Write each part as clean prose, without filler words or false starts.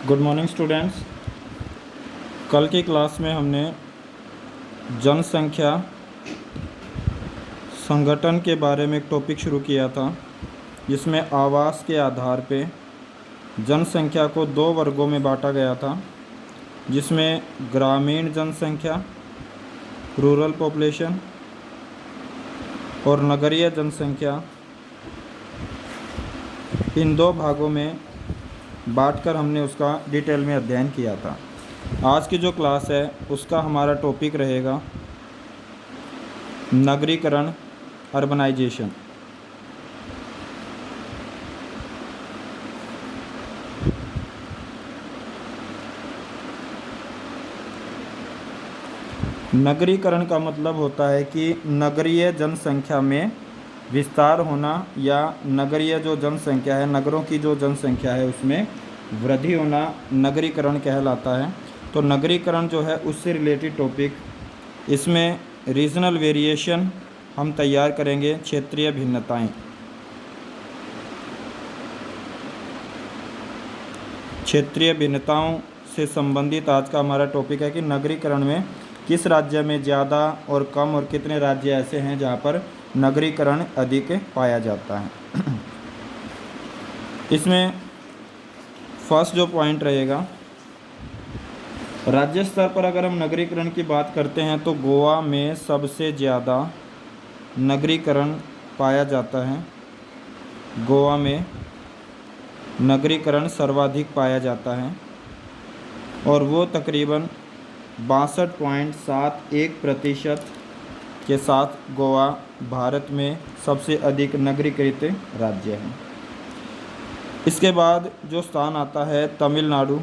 Good morning students. कल की class में हमने जनसंख्या संगठन के बारे में एक टॉपिक शुरू किया था, जिसमें आवास के आधार पे जनसंख्या को दो वर्गों में बांटा गया था, जिसमें ग्रामीण जनसंख्या रूरल पॉपुलेशन और नगरीय जनसंख्या, इन दो भागों में बांटकर हमने उसका डिटेल में अध्ययन किया था। आज की जो क्लास है उसका हमारा टॉपिक रहेगा नगरीकरण, अर्बनाइजेशन। नगरीकरण का मतलब होता है कि नगरीय जनसंख्या में विस्तार होना या नगरीय जो जनसंख्या है, नगरों की जो जनसंख्या है उसमें वृद्धि होना नगरीकरण कहलाता है। तो नगरीकरण जो है उससे रिलेटेड टॉपिक, इसमें रीजनल वेरिएशन हम तैयार करेंगे, क्षेत्रीय भिन्नताएं। क्षेत्रीय भिन्नताओं से संबंधित आज का हमारा टॉपिक है कि नगरीकरण में किस राज्य में ज़्यादा और कम और कितने राज्य ऐसे हैं जहाँ पर नगरीकरण अधिक पाया जाता है। इसमें फर्स्ट जो पॉइंट रहेगा, राज्य स्तर पर अगर हम नगरीकरण की बात करते हैं तो गोवा में सबसे ज़्यादा नगरीकरण पाया जाता है। गोवा में नगरीकरण सर्वाधिक पाया जाता है और वो तकरीबन 62.71% के साथ गोवा भारत में सबसे अधिक नगरीकृत राज्य है। इसके बाद जो स्थान आता है तमिलनाडु,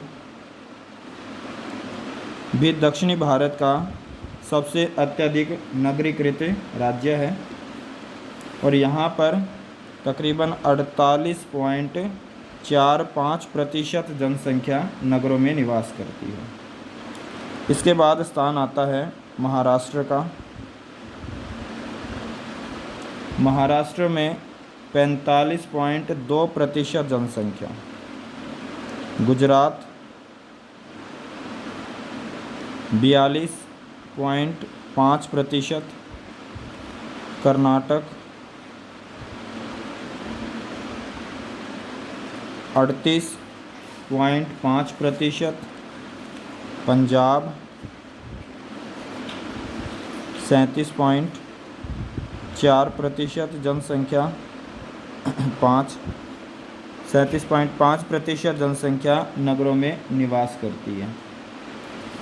भी दक्षिणी भारत का सबसे अत्यधिक नगरीकृत राज्य है और यहाँ पर तकरीबन 48.45% जनसंख्या नगरों में निवास करती है। इसके बाद स्थान आता है महाराष्ट्र का। महाराष्ट्र में 45.2% जनसंख्या। गुजरात 42.5%। कर्नाटक 38.5%। पंजाब 37.4% जनसंख्या 37.5% जनसंख्या नगरों में निवास करती है।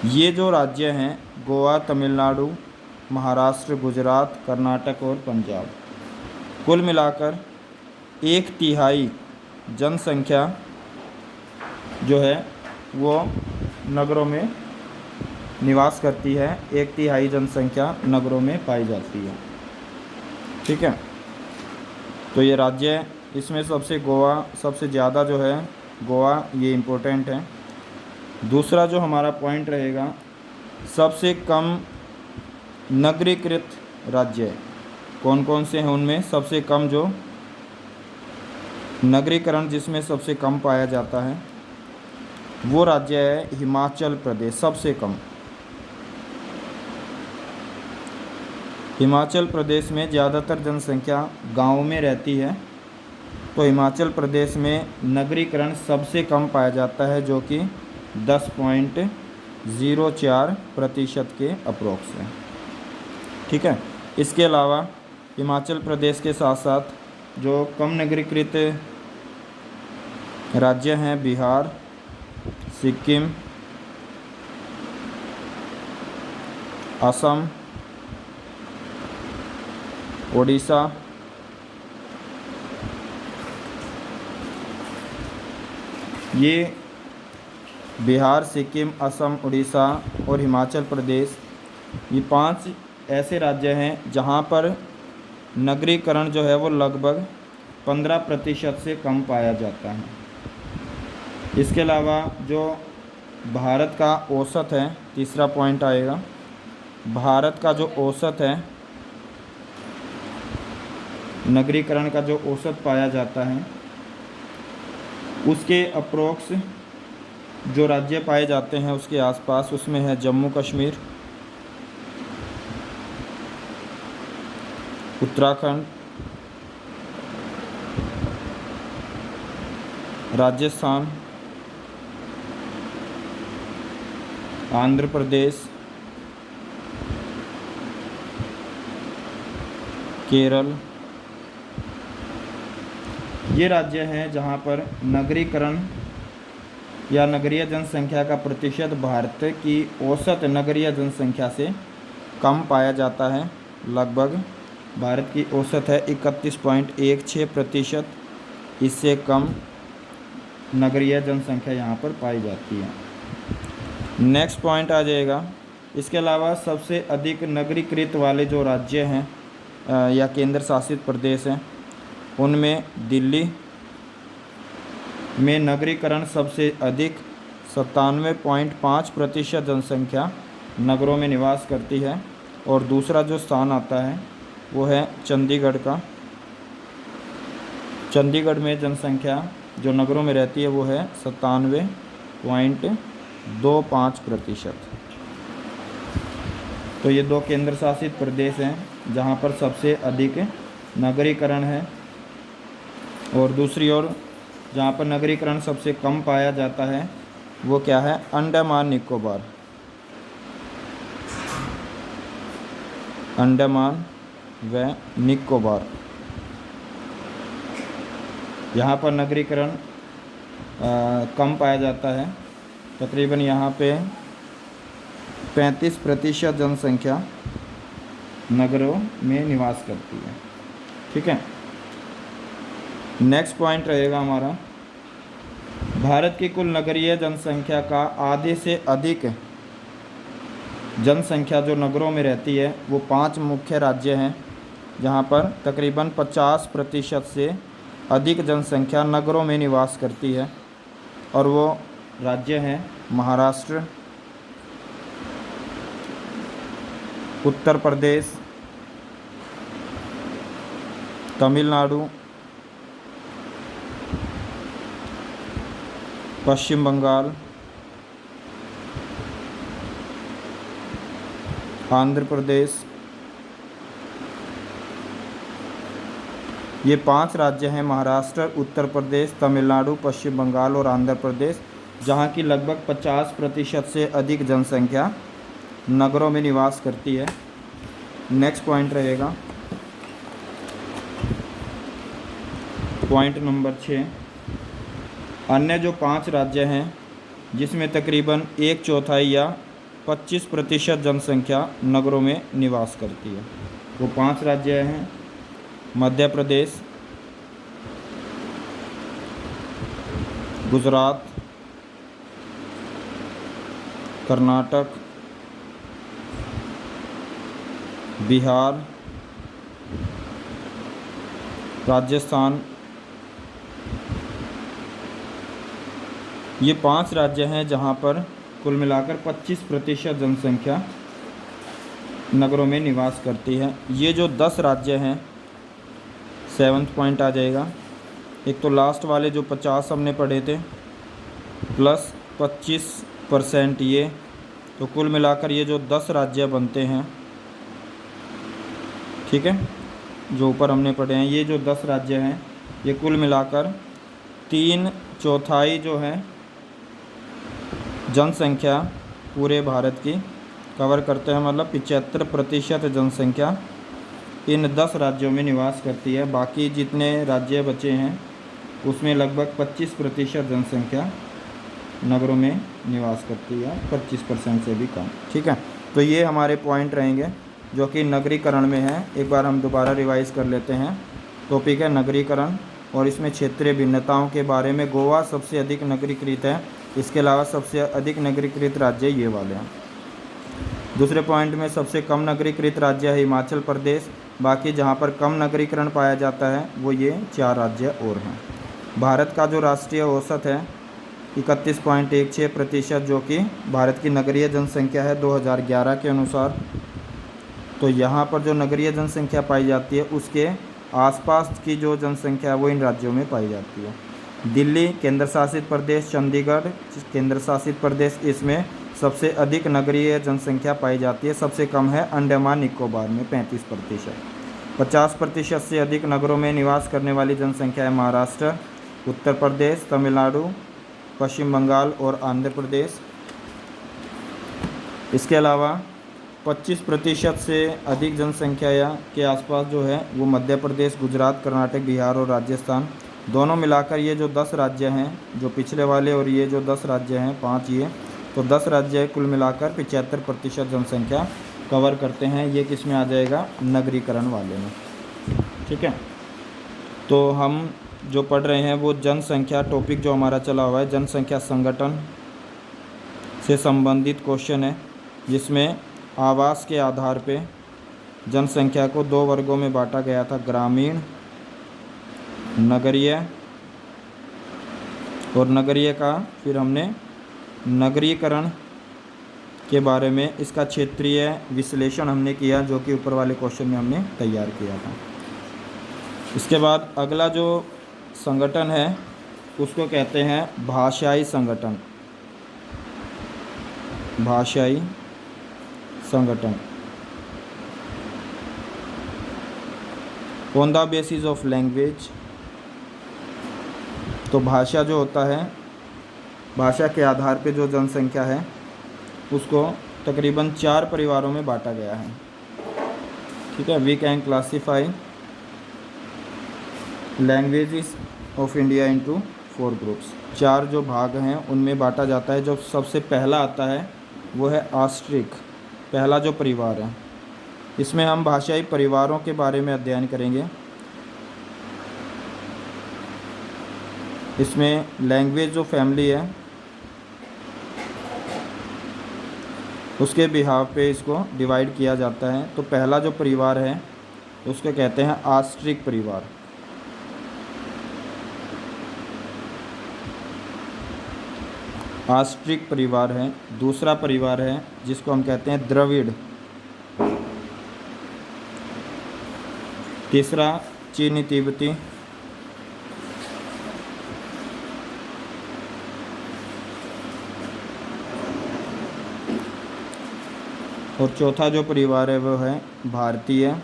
ये जो राज्य हैं गोवा, तमिलनाडु, महाराष्ट्र, गुजरात, कर्नाटक और पंजाब, कुल मिलाकर 1/3 जनसंख्या जो है वो नगरों में निवास करती है। 1/3 जनसंख्या नगरों में पाई जाती है। ठीक है, तो ये राज्य, इसमें सबसे गोवा सबसे ज़्यादा जो है, गोवा ये इम्पोर्टेंट है। दूसरा जो हमारा पॉइंट रहेगा, सबसे कम नगरीकृत राज्य कौन कौन से हैं, उनमें सबसे कम जो नगरीकरण जिसमें सबसे कम पाया जाता है वो राज्य है हिमाचल प्रदेश। सबसे कम हिमाचल प्रदेश में ज़्यादातर जनसंख्या गाँव में रहती है, तो हिमाचल प्रदेश में नगरीकरण सबसे कम पाया जाता है, जो कि 10.04% के अप्रोक्स है। ठीक है, इसके अलावा हिमाचल प्रदेश के साथ साथ जो कम नगरीकृत राज्य हैं बिहार, सिक्किम, असम, ओडिशा, ये बिहार, सिक्किम, असम, उड़ीसा और हिमाचल प्रदेश, ये 5 ऐसे राज्य हैं जहाँ पर नगरीकरण जो है वो लगभग 15% से कम पाया जाता है। इसके अलावा जो भारत का औसत है, तीसरा पॉइंट आएगा, भारत का जो औसत है, नगरीकरण का जो औसत पाया जाता है उसके अप्रोक्स जो राज्य पाए जाते हैं उसके आसपास, उसमें है जम्मू कश्मीर, उत्तराखंड, राजस्थान, आंध्र प्रदेश, केरल। ये राज्य हैं जहाँ पर नगरीकरण या नगरीय जनसंख्या का प्रतिशत भारत की औसत नगरीय जनसंख्या से कम पाया जाता है। लगभग भारत की औसत है 31.16%, इससे कम नगरीय जनसंख्या यहाँ पर पाई जाती है। नेक्स्ट पॉइंट आ जाएगा, इसके अलावा सबसे अधिक नगरीकृत वाले जो राज्य हैं या केंद्र शासित प्रदेश हैं, उनमें दिल्ली में नगरीकरण सबसे अधिक 97.5% जनसंख्या नगरों में निवास करती है। और दूसरा जो स्थान आता है वो है चंडीगढ़ का। चंडीगढ़ में जनसंख्या जो नगरों में रहती है वो है 97.25%। तो ये दो केंद्र शासित प्रदेश हैं जहाँ पर सबसे अधिक नगरीकरण है। और दूसरी ओर जहाँ पर नगरीकरण सबसे कम पाया जाता है वो क्या है, अंडमान निकोबार। अंडमान व निकोबार, यहाँ पर नगरीकरण कम पाया जाता है। तकरीबन यहाँ पे 35% जनसंख्या नगरों में निवास करती है। ठीक है, नेक्स्ट पॉइंट रहेगा हमारा, भारत की कुल नगरीय जनसंख्या का आधे से अधिक जनसंख्या जो नगरों में रहती है वो 5 मुख्य राज्य हैं जहाँ पर तकरीबन 50% से अधिक जनसंख्या नगरों में निवास करती है। और वो राज्य हैं महाराष्ट्र, उत्तर प्रदेश, तमिलनाडु, पश्चिम बंगाल, आंध्र प्रदेश। ये 5 राज्य हैं, महाराष्ट्र, उत्तर प्रदेश, तमिलनाडु, पश्चिम बंगाल और आंध्र प्रदेश, जहाँ की लगभग 50% से अधिक जनसंख्या नगरों में निवास करती है। नेक्स्ट पॉइंट रहेगा पॉइंट नंबर 6, अन्य जो 5 राज्य हैं जिसमें तकरीबन 1/4 या 25% जनसंख्या नगरों में निवास करती है। वो 5 राज्य हैं मध्य प्रदेश, गुजरात, कर्नाटक, बिहार, राजस्थान। ये 5 राज्य हैं जहाँ पर कुल मिलाकर 25% जनसंख्या नगरों में निवास करती है। ये जो 10 राज्य हैं, 7th पॉइंट आ जाएगा, एक तो लास्ट वाले जो 50 हमने पढ़े थे प्लस 25% ये, तो कुल मिलाकर ये जो 10 राज्य बनते हैं, ठीक है, जो ऊपर हमने पढ़े हैं, ये जो 10 राज्य हैं ये कुल मिलाकर 3/4 जो है जनसंख्या पूरे भारत की कवर करते हैं। मतलब 75% जनसंख्या इन 10 राज्यों में निवास करती है। बाकी जितने राज्य बचे हैं उसमें लगभग 25% जनसंख्या नगरों में निवास करती है, 25% से भी कम। ठीक है, तो ये हमारे पॉइंट रहेंगे जो कि नगरीकरण में है। एक बार हम दोबारा रिवाइज़ कर लेते हैं। टॉपिक है नगरीकरण और इसमें क्षेत्रीय भिन्नताओं के बारे में। गोवा सबसे अधिक नगरीकृत है, इसके अलावा सबसे अधिक नगरीकृत राज्य ये वाले हैं। दूसरे पॉइंट में सबसे कम नगरीकृत राज्य है हिमाचल प्रदेश। बाकी जहाँ पर कम नगरीकरण पाया जाता है वो ये 4 राज्य और हैं। भारत का जो राष्ट्रीय औसत है 31.16%, जो कि भारत की नगरीय जनसंख्या है 2011 के अनुसार। तो यहाँ पर जो नगरीय जनसंख्या पाई जाती है उसके आसपास की जो जनसंख्या है वो इन राज्यों में पाई जाती है। दिल्ली केंद्र शासित प्रदेश, चंडीगढ़ केंद्र शासित प्रदेश, इसमें सबसे अधिक नगरीय जनसंख्या पाई जाती है। सबसे कम है अंडमान निकोबार में 35%। 50% से अधिक नगरों में निवास करने वाली जनसंख्या है महाराष्ट्र, उत्तर प्रदेश, तमिलनाडु, पश्चिम बंगाल और आंध्र प्रदेश। इसके अलावा 25% से अधिक जनसंख्या के आसपास जो है वो मध्य प्रदेश, गुजरात, कर्नाटक, बिहार और राजस्थान, दोनों मिलाकर ये जो 10 राज्य हैं, जो पिछले वाले और ये जो 10 राज्य हैं, 5 ये, तो 10 राज्य कुल मिलाकर 75% जनसंख्या कवर करते हैं। ये किस में आ जाएगा? नगरीकरण वाले में। ठीक है, तो हम जो पढ़ रहे हैं वो जनसंख्या टॉपिक जो हमारा चला हुआ है, जनसंख्या संगठन से संबंधित क्वेश्चन है, जिसमें आवास के आधार पे जनसंख्या को 2 वर्गों में बांटा गया था, ग्रामीण, नगरीय। और नगरीय का फिर हमने नगरीकरण के बारे में इसका क्षेत्रीय विश्लेषण हमने किया, जो कि ऊपर वाले क्वेश्चन में हमने तैयार किया था। इसके बाद अगला जो संगठन है उसको कहते हैं भाषाई संगठन। भाषाई संगठन on the basis of language. तो भाषा जो होता है, भाषा के आधार पे जो जनसंख्या है उसको तकरीबन 4 परिवारों में बांटा गया है। ठीक है, we can classify languages of India into 4 groups. 4 जो भाग हैं उनमें बांटा जाता है। जो सबसे पहला आता है वो है ऑस्ट्रिक, पहला जो परिवार है। इसमें हम भाषाई परिवारों के बारे में अध्ययन करेंगे। इसमें लैंग्वेज जो फैमिली है उसके बिहाव पे इसको डिवाइड किया जाता है। तो पहला जो परिवार है उसको कहते हैं ऑस्ट्रिक परिवार। ऑस्ट्रिक परिवार है। दूसरा परिवार है जिसको हम कहते हैं द्रविड़। तीसरा चीनी तिब्बती। और चौथा जो परिवार है वो है भारतीय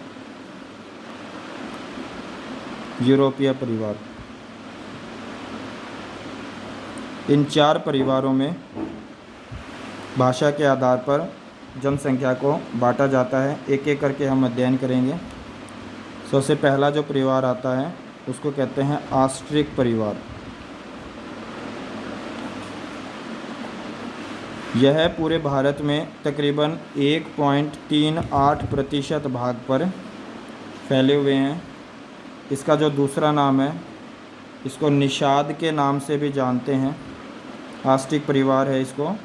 यूरोपीय परिवार। इन 4 परिवारों में भाषा के आधार पर जनसंख्या को बांटा जाता है। एक एक करके हम अध्ययन करेंगे। सबसे पहला जो परिवार आता है उसको कहते हैं ऑस्ट्रिक परिवार। यह पूरे भारत में तकरीबन 1.38% भाग पर फैले हुए हैं। इसका जो दूसरा नाम है इसको निषाद के नाम से भी जानते हैं। ऑस्ट्रिक परिवार है, इसको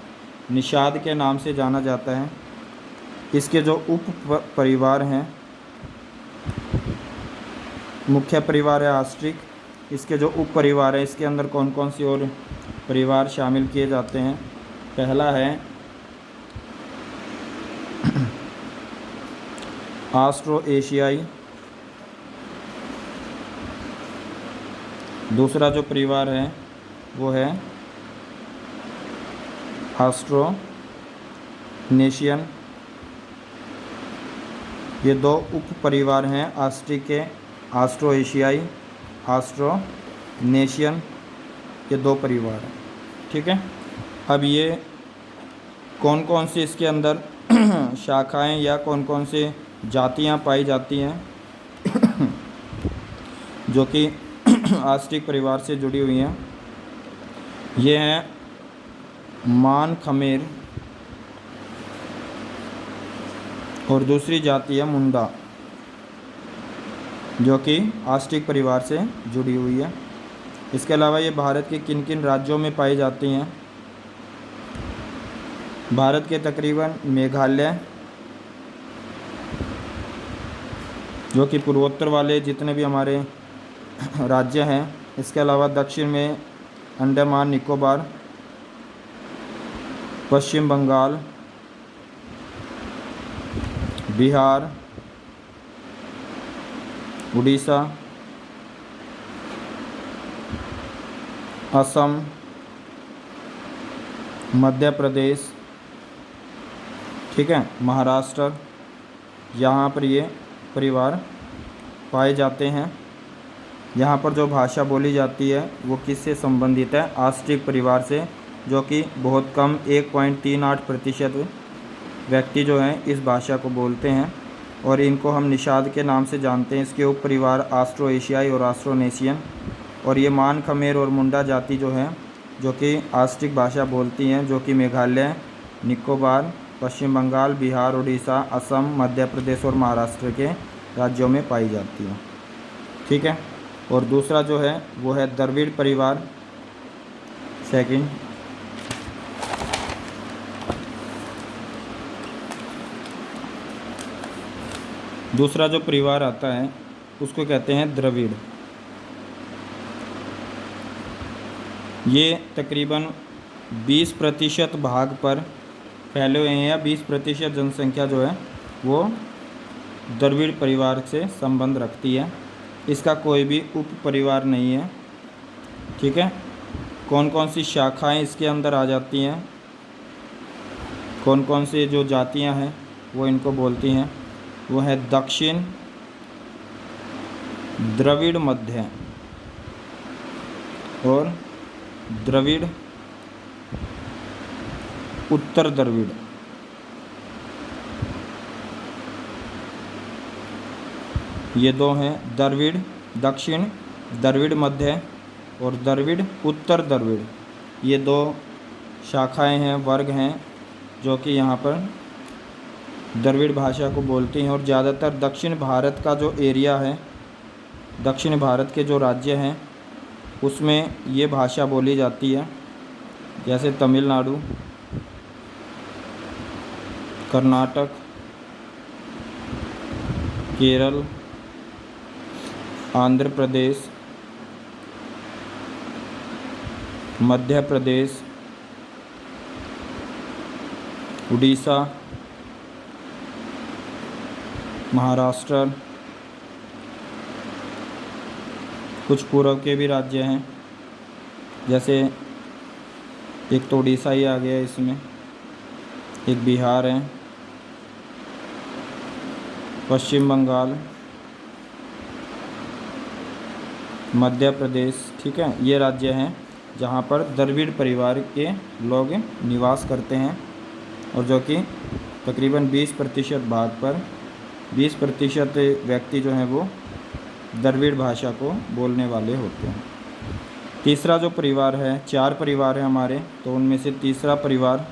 निषाद के नाम से जाना जाता है। इसके जो उप परिवार हैं, मुख्य परिवार है ऑस्ट्रिक, इसके जो उप परिवार है इसके अंदर कौन कौन सी और परिवार शामिल किए जाते हैं। पहला है ऑस्ट्रो एशियाई। दूसरा जो परिवार है वो है ऑस्ट्रोनेशियन। ये 2 उप परिवार हैं ऑस्ट्रिक के, ऑस्ट्रो एशियाई, ऑस्ट्रोनेशियन, ये 2 परिवार हैं। ठीक है, अब ये कौन कौन सी इसके अंदर शाखाएं या कौन कौन सी जातियां पाई जाती हैं जो कि ऑस्ट्रिक परिवार से जुड़ी हुई हैं। ये हैं मान खमेर और दूसरी जाति है मुंडा, जो कि ऑस्ट्रिक परिवार से जुड़ी हुई है। इसके अलावा ये भारत के किन किन राज्यों में पाई जाती हैं? भारत के तकरीबन मेघालय, जो कि पूर्वोत्तर वाले जितने भी हमारे राज्य हैं। इसके अलावा दक्षिण में अंडमान निकोबार, पश्चिम बंगाल, बिहार, उड़ीसा, असम, मध्य प्रदेश, ठीक है, महाराष्ट्र, यहाँ पर ये परिवार पाए जाते हैं। यहाँ पर जो भाषा बोली जाती है वो किससे संबंधित है? आस्ट्रिक परिवार से, जो कि बहुत कम 1.38% व्यक्ति जो हैं इस भाषा को बोलते हैं, और इनको हम निषाद के नाम से जानते हैं। इसके उप परिवार ऑस्ट्रो एशियाई और ऑस्ट्रोनेशियन, और ये मान, खमेर और मुंडा जाति जो है जो कि आस्ट्रिक भाषा बोलती हैं, जो कि मेघालय, निकोबार, पश्चिम बंगाल, बिहार, उड़ीसा, असम, मध्य प्रदेश और महाराष्ट्र के राज्यों में पाई जाती है, ठीक है। और दूसरा जो है वो है द्रविड़ परिवार, सेकंड। दूसरा जो परिवार आता है उसको कहते हैं द्रविड़। ये तकरीबन 20% भाग पर फैले हुए हैं, या 20% जनसंख्या जो है वो द्रविड़ परिवार से संबंध रखती है। इसका कोई भी उप परिवार नहीं है, ठीक है। कौन कौन सी शाखाएं इसके अंदर आ जाती हैं, कौन कौन से जो जातियां हैं वो इनको बोलती हैं, वो है दक्षिण द्रविड़, मध्य और द्रविड़, उत्तर द्रविड़। ये दो हैं, द्रविड़ दक्षिण, द्रविड़ मध्य और द्रविड़ उत्तर द्रविड़। ये दो शाखाएं हैं, वर्ग हैं, जो कि यहाँ पर द्रविड़ भाषा को बोलते हैं। और ज़्यादातर दक्षिण भारत का जो एरिया है, दक्षिण भारत के जो राज्य हैं उसमें ये भाषा बोली जाती है, जैसे तमिलनाडु, कर्नाटक, केरल, आंध्र प्रदेश, मध्य प्रदेश, उड़ीसा, महाराष्ट्र, कुछ पूर्व के भी राज्य हैं, जैसे एक तो उड़ीसा ही आ गया इसमें, एक बिहार है, पश्चिम बंगाल, मध्य प्रदेश, ठीक है। ये राज्य हैं जहाँ पर द्रविड़ परिवार के लोग निवास करते हैं, और जो कि तकरीबन 20% भाग पर 20% व्यक्ति जो हैं वो द्रविड़ भाषा को बोलने वाले होते हैं। तीसरा जो परिवार है, 4 परिवार हैं हमारे, तो उनमें से तीसरा परिवार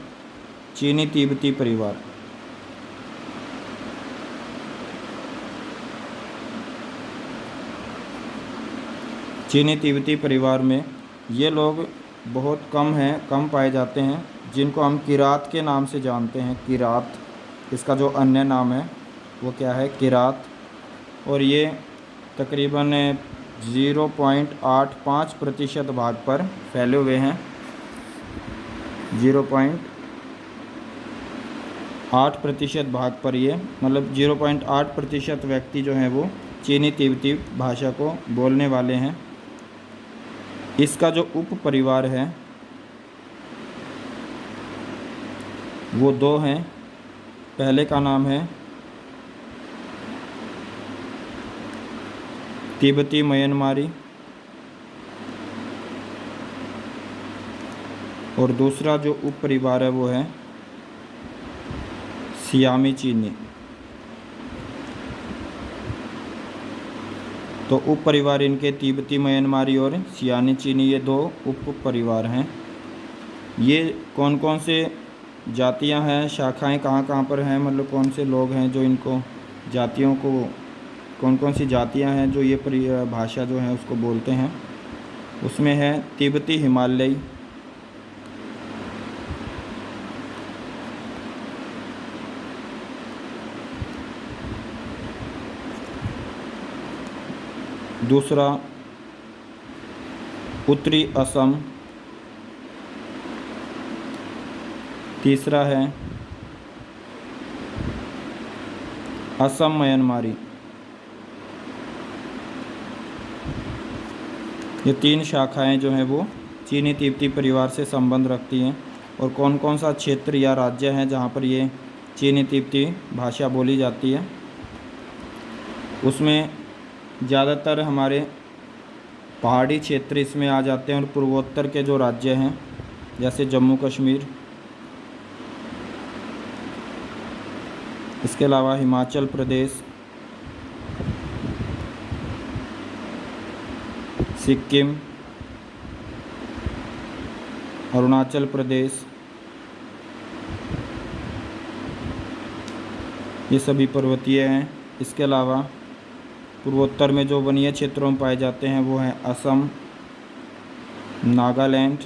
चीनी तिब्बती परिवार। चीनी तिब्बती परिवार में ये लोग बहुत कम हैं, कम पाए जाते हैं, जिनको हम किरात के नाम से जानते हैं। किरात, इसका जो अन्य नाम है वो क्या है? किरात। और ये तकरीबन 0.85% भाग पर फैले हुए हैं। 0.8% भाग पर ये, मतलब 0.8% व्यक्ति जो हैं वो चीनी तिब्बती भाषा को बोलने वाले हैं। इसका जो उप परिवार है वो 2 हैं। पहले का नाम है तिब्बती म्यांमारी, और दूसरा जो उप परिवार है वो है सियामी चीनी। तो उप परिवार इनके तिब्बती म्यांमारी और सियामी चीनी, ये 2 उप परिवार हैं। ये कौन कौन से जातियां हैं, शाखाएं कहाँ कहाँ पर हैं, मतलब कौन से लोग हैं जो इनको जातियों को, कौन कौन सी जातियां हैं जो ये भाषा जो है उसको बोलते हैं, उसमें है तिब्बती हिमालयी, दूसरा उत्तरी असम, तीसरा है असम म्यांमारी। ये 3 शाखाएं जो हैं वो चीनी तिब्बती परिवार से संबंध रखती हैं, और कौन कौन सा क्षेत्र या राज्य है जहाँ पर ये चीनी तिब्बती भाषा बोली जाती है। उसमें ज़्यादातर हमारे पहाड़ी क्षेत्र इसमें आ जाते हैं, और पूर्वोत्तर के जो राज्य हैं जैसे जम्मू कश्मीर, इसके अलावा हिमाचल प्रदेश, सिक्किम, अरुणाचल प्रदेश, ये सभी पर्वतीय हैं। इसके अलावा पूर्वोत्तर में जो वनीय क्षेत्रों में पाए जाते हैं वो हैं असम, नागालैंड,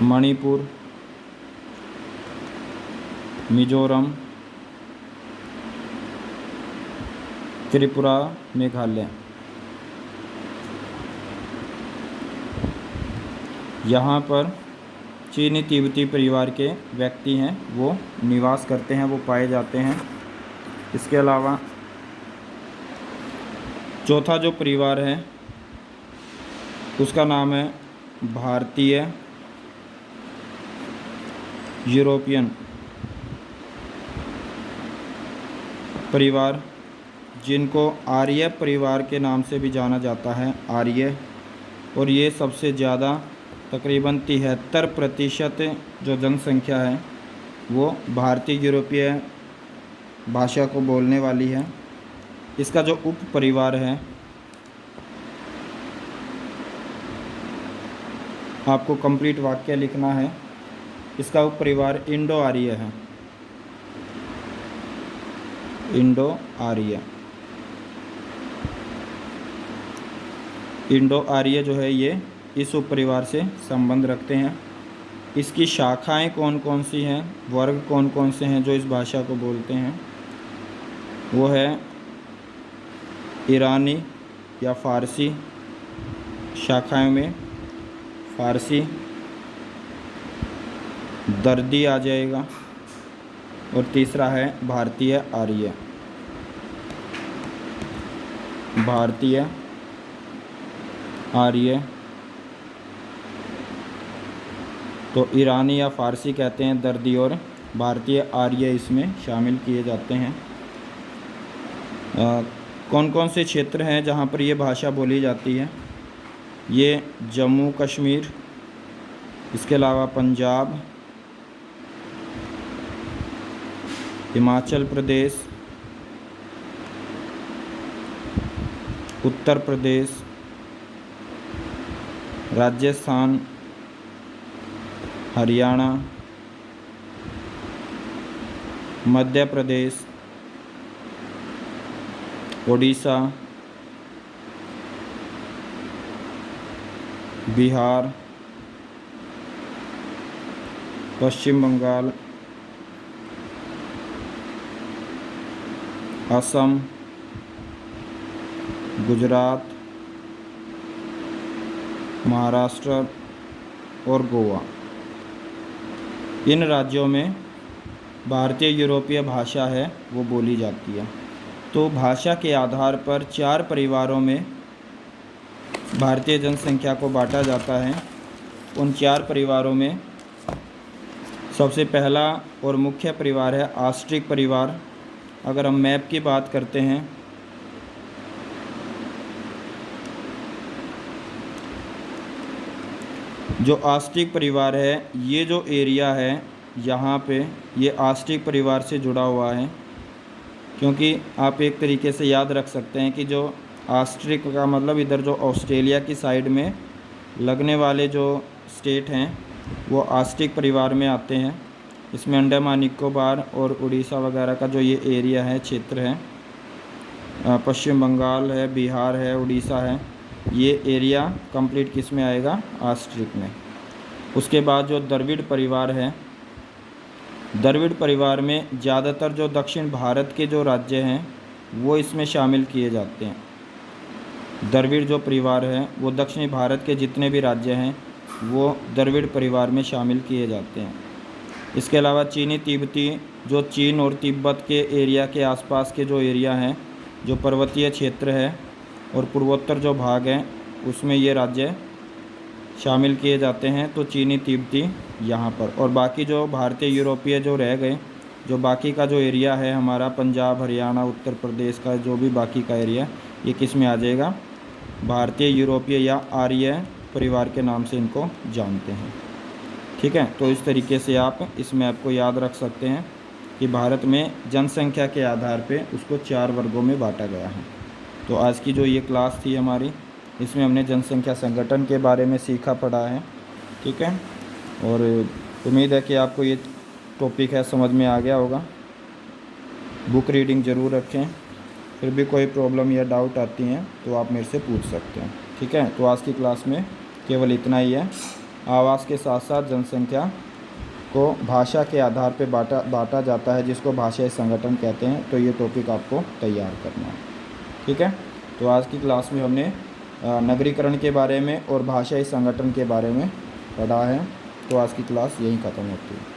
मणिपुर, मिजोरम, त्रिपुरा, मेघालय। यहाँ पर चीनी तिब्बती परिवार के व्यक्ति हैं वो निवास करते हैं, वो पाए जाते हैं। इसके अलावा चौथा जो परिवार है उसका नाम है भारतीय यूरोपियन परिवार, जिनको आर्य परिवार के नाम से भी जाना जाता है, आर्य। और ये सबसे ज़्यादा तकरीबन 73% जो जनसंख्या है वो भारतीय यूरोपीय भाषा को बोलने वाली है। इसका जो उप परिवार है, आपको कंप्लीट वाक्य लिखना है, इसका उप परिवार इंडो आर्य है, इंडो आर्य। इंडो आर्य जो है ये इस उप परिवार से संबंध रखते हैं। इसकी शाखाएं कौन कौन सी हैं, वर्ग कौन कौन से हैं जो इस भाषा को बोलते हैं, वो है ईरानी या फ़ारसी, शाखाओं में फ़ारसी, दर्दी आ जाएगा, और तीसरा है भारतीय आर्य, भारतीय आर्य। तो ईरानी या फ़ारसी कहते हैं दर्दी, और भारतीय आर्य इसमें शामिल किए जाते हैं। कौन कौन से क्षेत्र हैं जहाँ पर ये भाषा बोली जाती है, ये जम्मू कश्मीर, इसके अलावा पंजाब, हिमाचल प्रदेश, उत्तर प्रदेश, राजस्थान, हरियाणा, मध्य प्रदेश, ओडिशा, बिहार, पश्चिम बंगाल, असम, गुजरात, महाराष्ट्र और गोवा। इन राज्यों में भारतीय यूरोपीय भाषा है वो बोली जाती है। तो भाषा के आधार पर 4 परिवारों में भारतीय जनसंख्या को बांटा जाता है। उन 4 परिवारों में सबसे पहला और मुख्य परिवार है ऑस्ट्रिक परिवार। अगर हम मैप की बात करते हैं जो ऑस्ट्रिक परिवार है, ये जो एरिया है यहाँ पे ये ऑस्ट्रिक परिवार से जुड़ा हुआ है, क्योंकि आप एक तरीके से याद रख सकते हैं कि जो ऑस्ट्रिक का मतलब इधर जो ऑस्ट्रेलिया की साइड में लगने वाले जो स्टेट हैं वो ऑस्ट्रिक परिवार में आते हैं। इसमें अंडमान निकोबार और उड़ीसा वगैरह का जो ये एरिया है, क्षेत्र है, पश्चिम बंगाल है, बिहार है, उड़ीसा है, ये एरिया कंप्लीट किस में आएगा, ऑस्ट्रिक में। उसके बाद जो द्रविड़ परिवार है, द्रविड़ परिवार में ज़्यादातर जो दक्षिण भारत के जो राज्य हैं वो इसमें शामिल किए जाते हैं। द्रविड़ जो परिवार है वो दक्षिणी भारत के जितने भी राज्य हैं वो द्रविड़ परिवार में शामिल किए जाते हैं। इसके अलावा चीनी तिब्बती जो चीन और तिब्बत के एरिया के आसपास के जो एरिया हैं, जो पर्वतीय क्षेत्र है और पूर्वोत्तर जो भाग है उसमें ये राज्य शामिल किए जाते हैं, तो चीनी तिब्बती यहाँ पर, और बाकी जो भारतीय यूरोपीय जो रह गए, जो बाकी का जो एरिया है हमारा पंजाब, हरियाणा, उत्तर प्रदेश का जो भी बाकी का एरिया, ये किस में आ जाएगा, भारतीय यूरोपीय या आर्य परिवार के नाम से इनको जानते हैं। ठीक है, तो इस तरीके से आप इस मैप को याद रख सकते हैं कि भारत में जनसंख्या के आधार पे उसको 4 वर्गों में बांटा गया है। तो आज की जो ये क्लास थी हमारी, इसमें हमने जनसंख्या संगठन के बारे में सीखा पढ़ा है। ठीक है, और उम्मीद है कि आपको ये टॉपिक है समझ में आ गया होगा। बुक रीडिंग ज़रूर रखें, फिर भी कोई प्रॉब्लम या डाउट आती हैं तो आप मेरे से पूछ सकते हैं। ठीक है, तो आज की क्लास में केवल इतना ही है। आवास के साथ साथ जनसंख्या को भाषा के आधार पे बांटा जाता है, जिसको भाषाई संगठन कहते हैं। तो ये टॉपिक आपको तैयार करना है। ठीक है, तो आज की क्लास में हमने नगरीकरण के बारे में और भाषाई संगठन के बारे में पढ़ा है। तो आज की क्लास यहीं ख़त्म होती है।